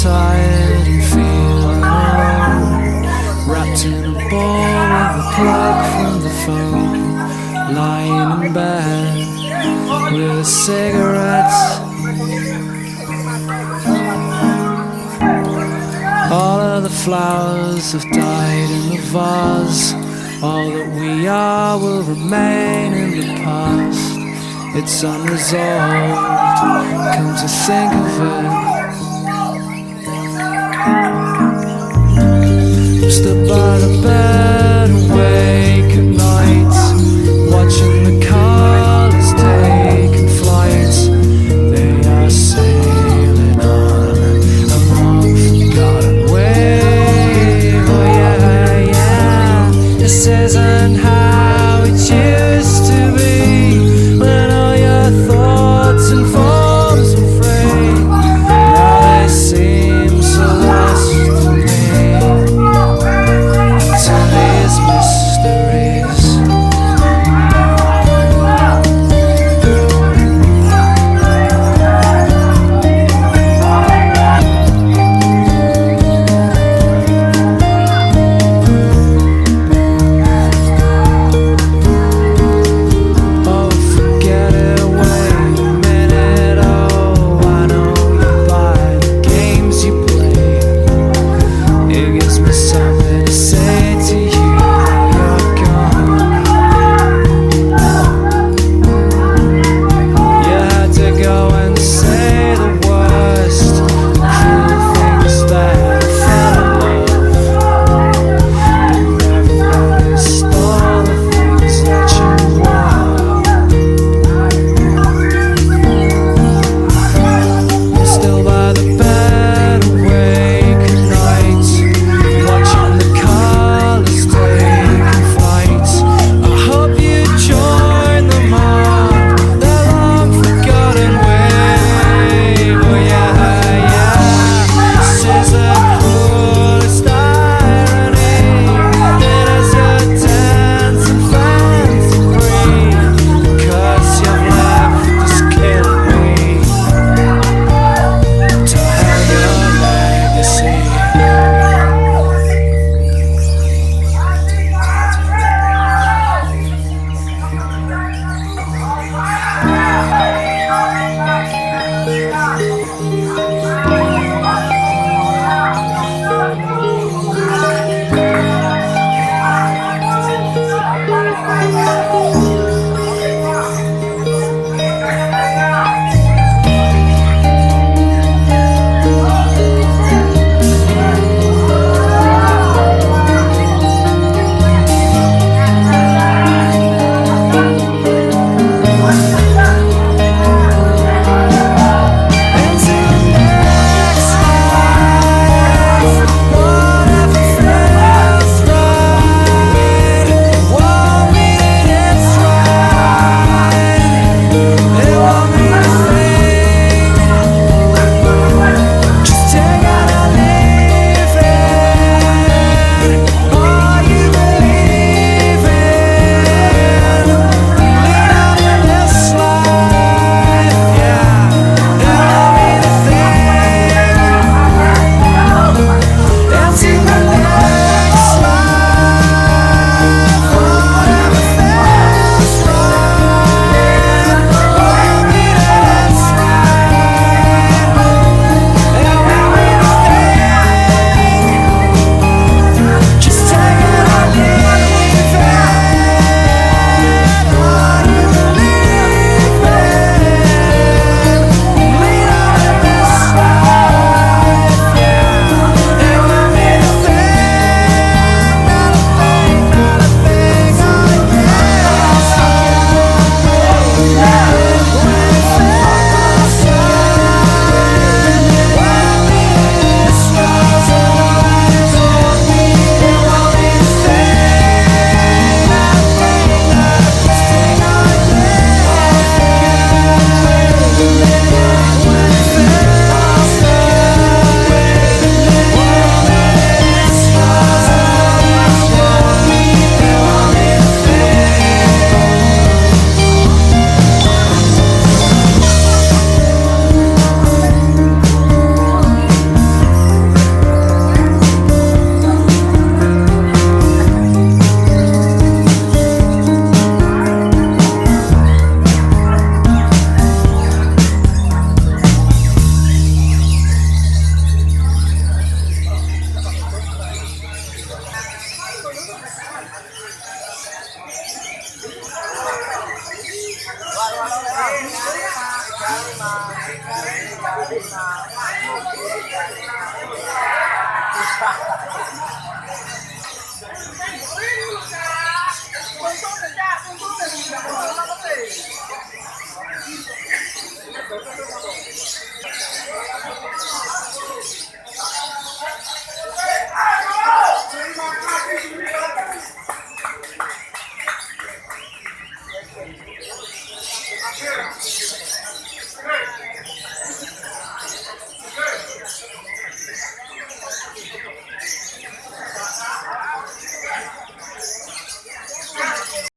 tired and feeling alone, wrapped in a ball with a plug from the phone, lying in bed with a cigarette. All of the flowers have died in the vase. All that we are will remain in the past. It's unresolved, come to think of it. I'm stood by the bed, awake at night, watching the colours taking flight. They are sailing on a long-forgotten wave. Oh yeah, yeah. This isn't how it used to be, when all your thoughts and forms were free. Now they seem so lost to me, to these mysteries.